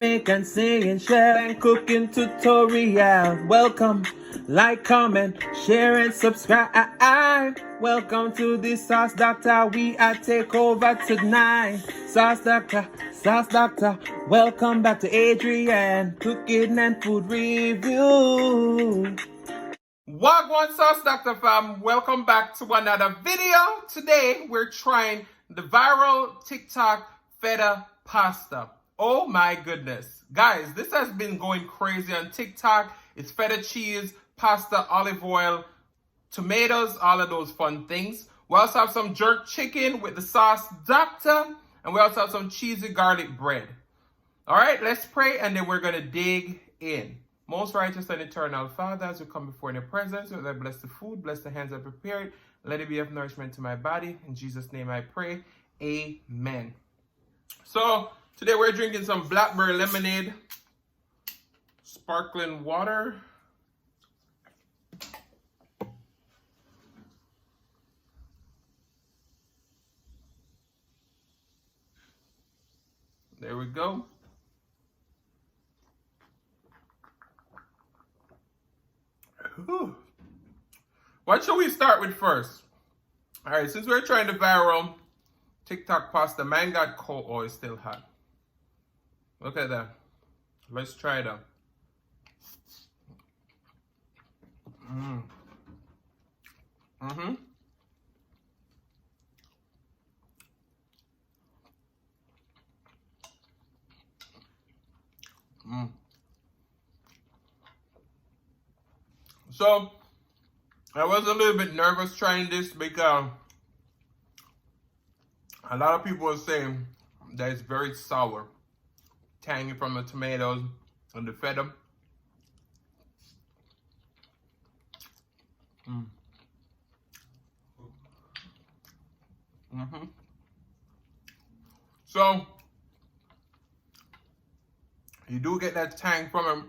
Jamaican Singing Chef and cooking tutorial. Welcome, like, comment, share, and subscribe. Welcome to the Sauce Dackta. We are take over tonight. Sauce Dackta. Welcome back to Adrian, cooking and food review. Gwaan Sauce Dackta fam, welcome back to another video. Today we're trying the viral TikTok Feta pasta. Oh my goodness. Guys, this has been going crazy on TikTok. It's feta cheese, pasta, olive oil, tomatoes, all of those fun things. We also have some jerk chicken with the sauce Dackta, and we also have some cheesy garlic bread. All right, let's pray and then we're going to dig in. Most righteous and eternal Father, as we come before in your presence, let us bless the food, bless the hands that prepare it. Let it be of nourishment to my body. In Jesus' name I pray. Amen. So, today we're drinking some blackberry lemonade, sparkling water. There we go. Whew. What should we start with first? All right, since we're trying the viral TikTok pasta, mine got cold. Oh, it's still hot. Look at that. Let's try that. So, I was a little bit nervous trying this because a lot of people are saying that it's very sour, tangy from the tomatoes and the feta. So, you do get that tang from it,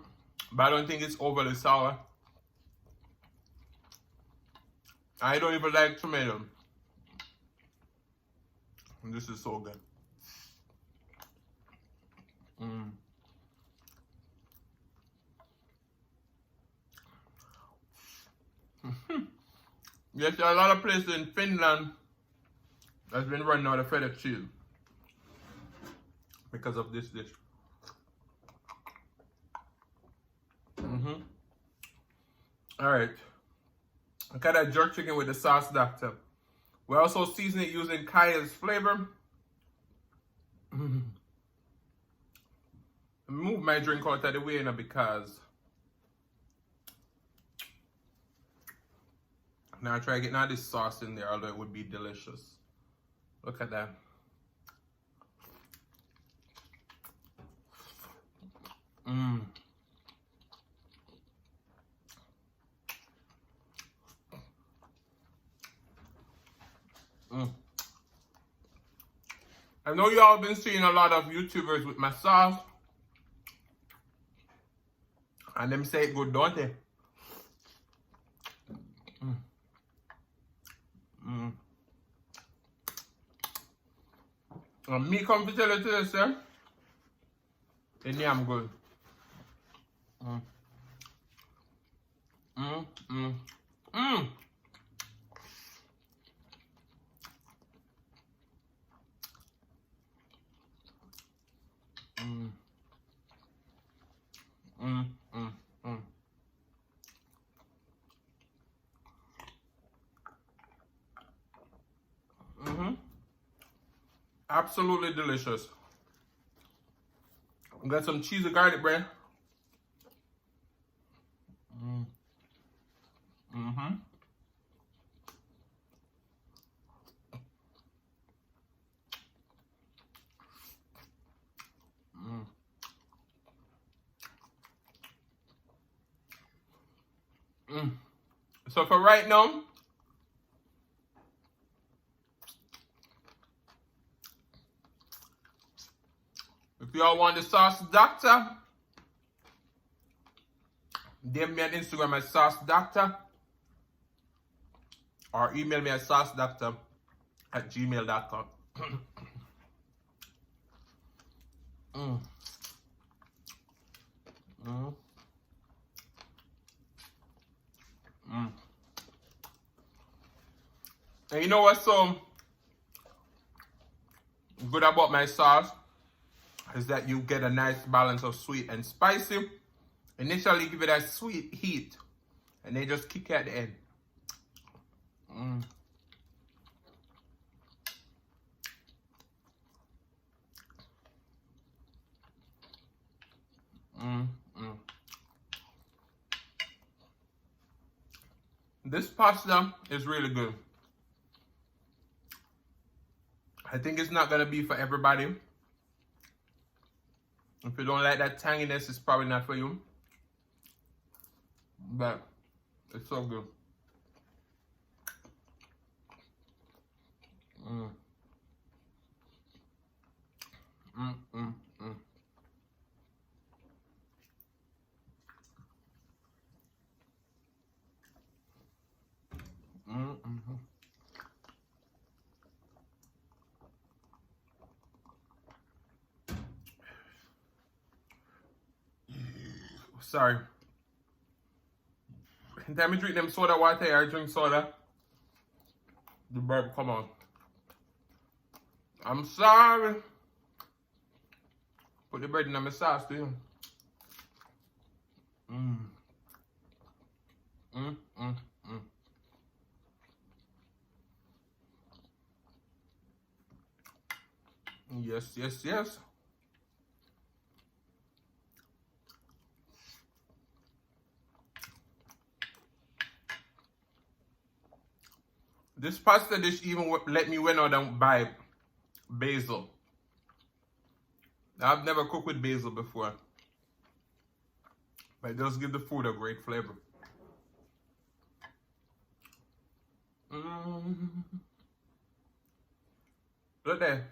but I don't think it's overly sour. I don't even like tomato. And this is so good. Yes, there are a lot of places in Finland that's been running out of feta cheese because of this dish. All right. Look at that jerk chicken with the sauce Dackta. We also season it using Kaja's flavor. Move my drink out of the way now because now I try getting all this sauce in there, although it would be delicious. Look at that. I know y'all been seeing a lot of YouTubers with my sauce, and them say it good, don't they? And me come to tell you today, sir, it's damn good. Absolutely delicious. We got some cheesy garlic bread. So for right now, if y'all want the sauce Dackta, DM me on Instagram at sauce Dackta. or email me at saucedackta@gmail.com. mm. Mm. Mm. And you know what's so good about my sauce is that you get a nice balance of sweet and spicy. Initially give it a sweet heat and they just kick at the end. Mm. Mm. Mm. This pasta is really good. I think it's not gonna be for everybody. If you don't like that tanginess, it's probably not for you. But it's so good. Mm. Mm, mm, mm. Mm, mm-hmm. Sorry. Anytime you drink them soda water, I drink soda. The burp come on. I'm sorry. Put the bread in my sauce too. Mm. Mm, mm, mm. Yes, yes, yes. This pasta dish even let me went out and buy basil. I've never cooked with basil before. But it does give the food a great flavor. Mm. Look there.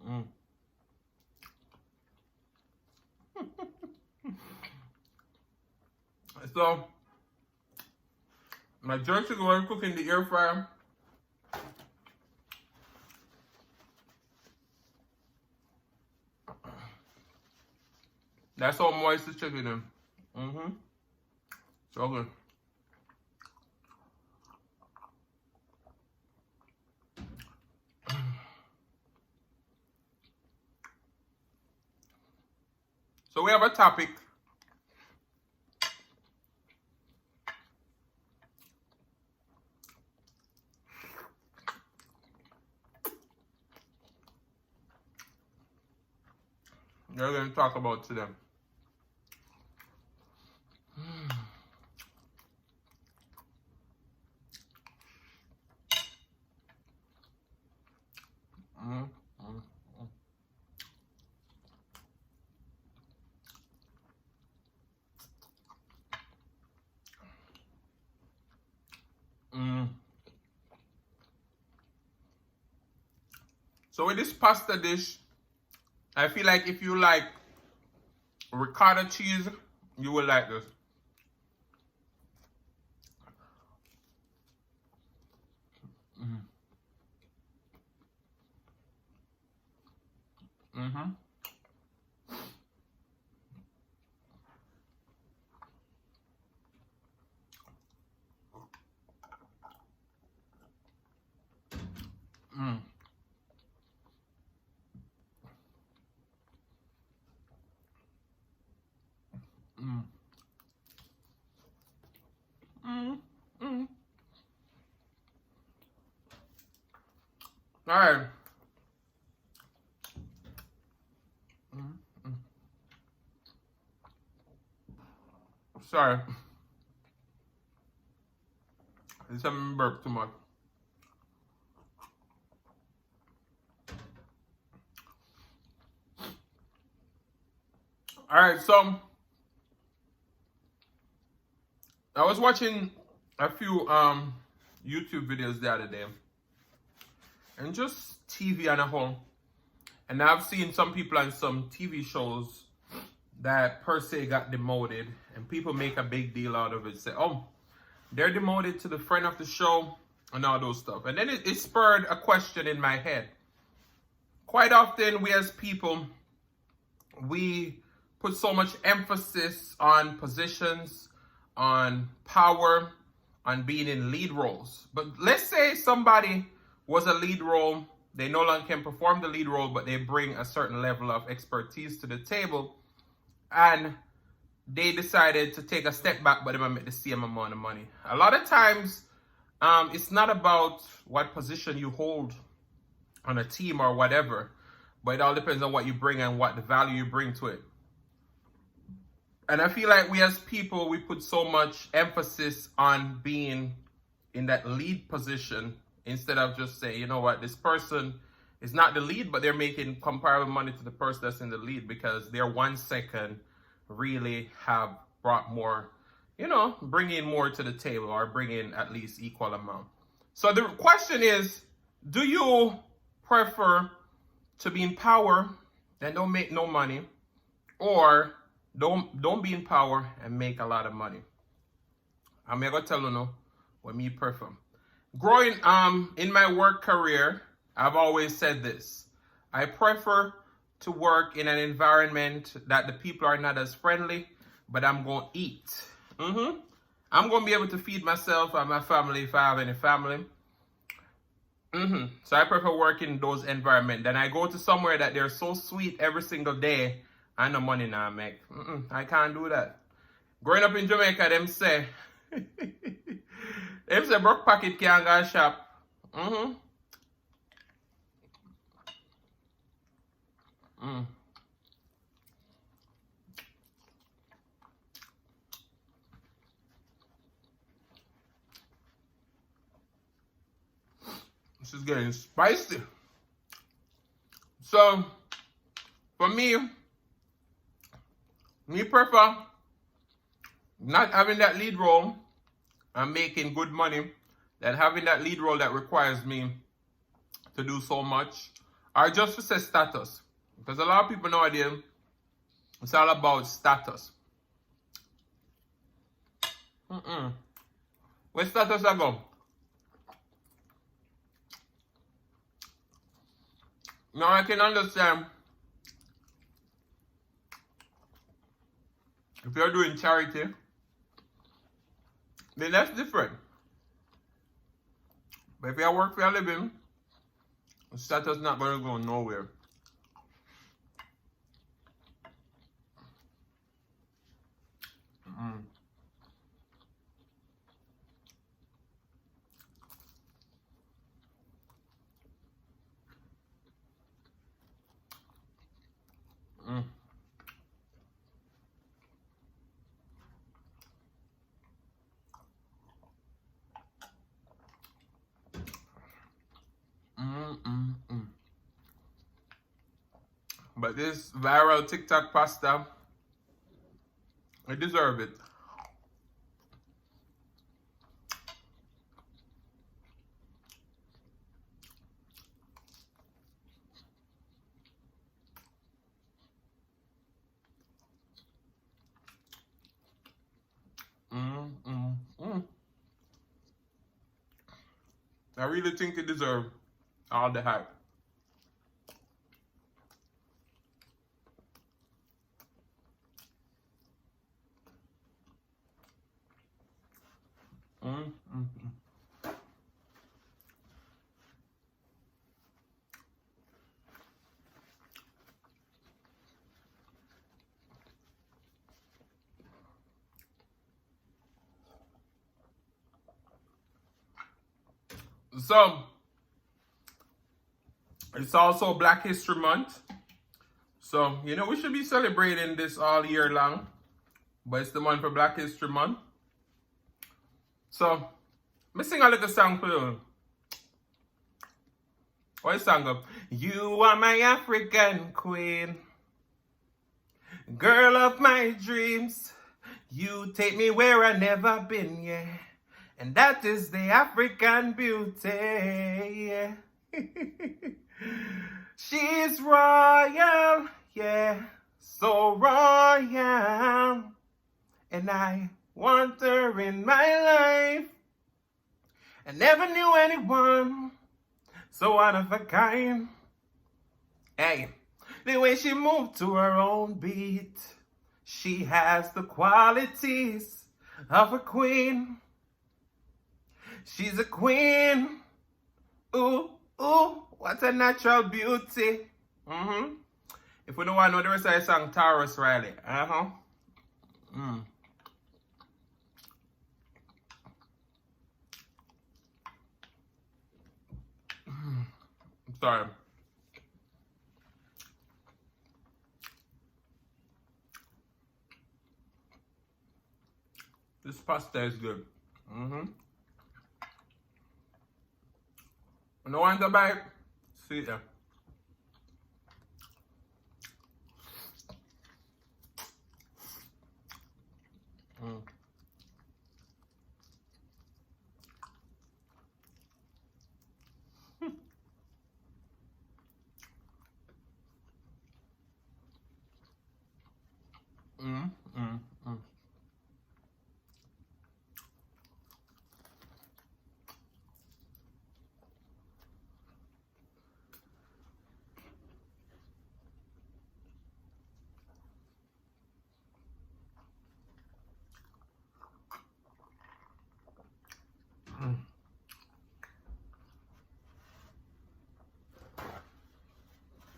Mm. So, my jerky going to cook in the air fryer. That's how moist the chicken is. Mm-hmm. So good. So we have a topic. We're going to talk about today. Mm, mm, mm. So with this pasta dish, I feel like if you like ricotta cheese, you will like this. Mm. Mm-hmm. Mm. Mm. Mm. Mm. All right. Mm. Mm. Sorry. It's having burp too much. All right, so I was watching a few YouTube videos the other day, and just TV on a whole. And I've seen some people on some TV shows that per se got demoted, and people make a big deal out of it. Say, oh, they're demoted to the friend of the show and all those stuff. And then it spurred a question in my head. Quite often, we as people, we put so much emphasis on positions, on power, on being in lead roles. But let's say somebody was a lead role, they no longer can perform the lead role, but they bring a certain level of expertise to the table, and they decided to take a step back, but they might make the same amount of money. A lot of times, it's not about what position you hold on a team or whatever, but it all depends on what you bring and what the value you bring to it. And I feel like we as people, we put so much emphasis on being in that lead position instead of just saying, you know what, this person is not the lead, but they're making comparable money to the person that's in the lead because their 1 second really have brought more, bringing more to the table or bringing at least equal amount. So the question is, do you prefer to be in power and don't make no money, or don't be in power and make a lot of money? I'm gonna tell you what me prefer. Growing in my work career, I've always said this. I prefer to work in an environment that the people are not as friendly, but I'm going to eat. I'm going to be able to feed myself and my family if I have any family. So I prefer working in those environments. Then I go to somewhere that they're so sweet every single day, and no money now make. I can't do that. Growing up in Jamaica, them say broke pocket can't go shop. This is getting spicy. So, for me prefer not having that lead role and making good money than having that lead role that requires me to do so much, or just to say status. Because a lot of people nowadays, it's all about status. Where status I go? Now I can understand if you're doing charity, then that's different. But if you work for a living, status not going to go nowhere. But this viral TikTok pasta, I deserve it. I really think it deserves all the hype. So, it's also Black History Month. So, we should be celebrating this all year long. But it's the month for Black History Month. So, me sing a little song for you. What is the song up? You are my African queen, girl of my dreams. You take me where I never been, yeah. And that is the African beauty, yeah. She's royal, yeah. so royal, and I want her in my life. I never knew anyone so one of a kind. Hey, the way she moved to her own beat, she has the qualities of a queen. She's a queen. Ooh, ooh, what a natural beauty. If we don't want to know the rest of the song, Taurus Riley. Sorry. This pasta is good. No one to buy it? See ya.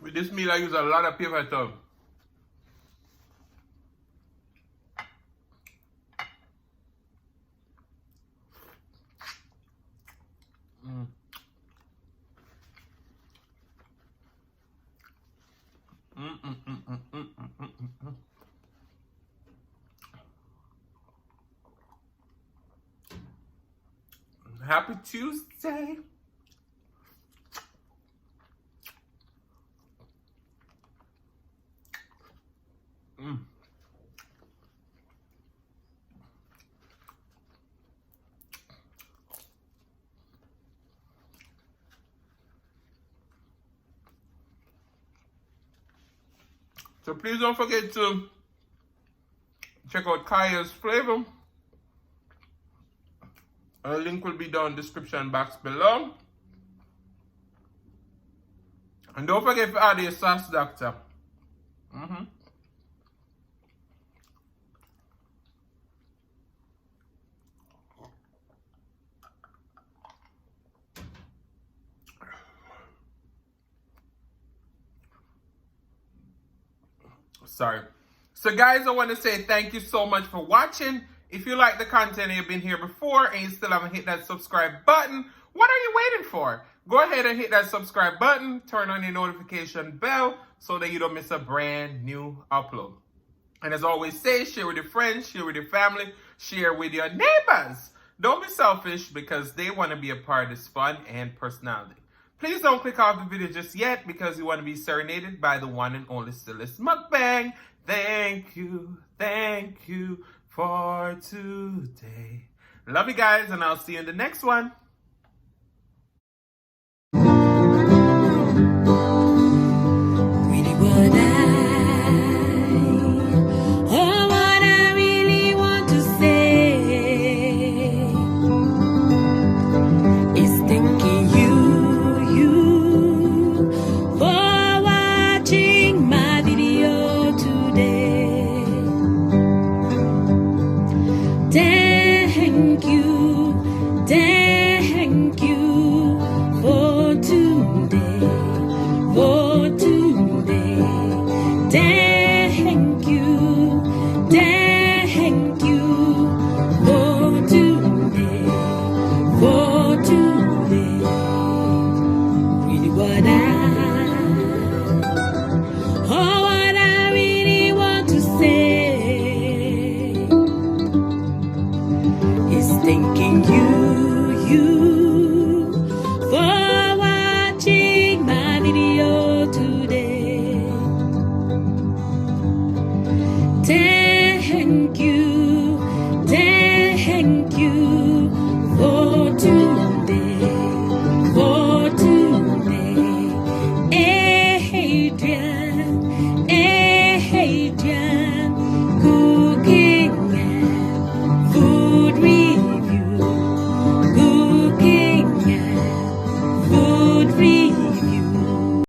With this meal, I use a lot of paper towel. Happy Tuesday. So please don't forget to check out Kaja's flavor. A link will be down in the description box below. And don't forget to add your sauce, Dackta. Sorry. So guys, I want to say thank you so much for watching. If you like the content and you've been here before and you still haven't hit that subscribe button, what are you waiting for? Go ahead and hit that subscribe button, turn on your notification bell so that you don't miss a brand new upload. And as I always say, share with your friends, share with your family, share with your neighbors. Don't be selfish because they want to be a part of this fun and personality. Please don't click off the video just yet because you want to be serenaded by the one and only stylist Mukbang. Thank you for today. Love you guys, and I'll see you in the next one.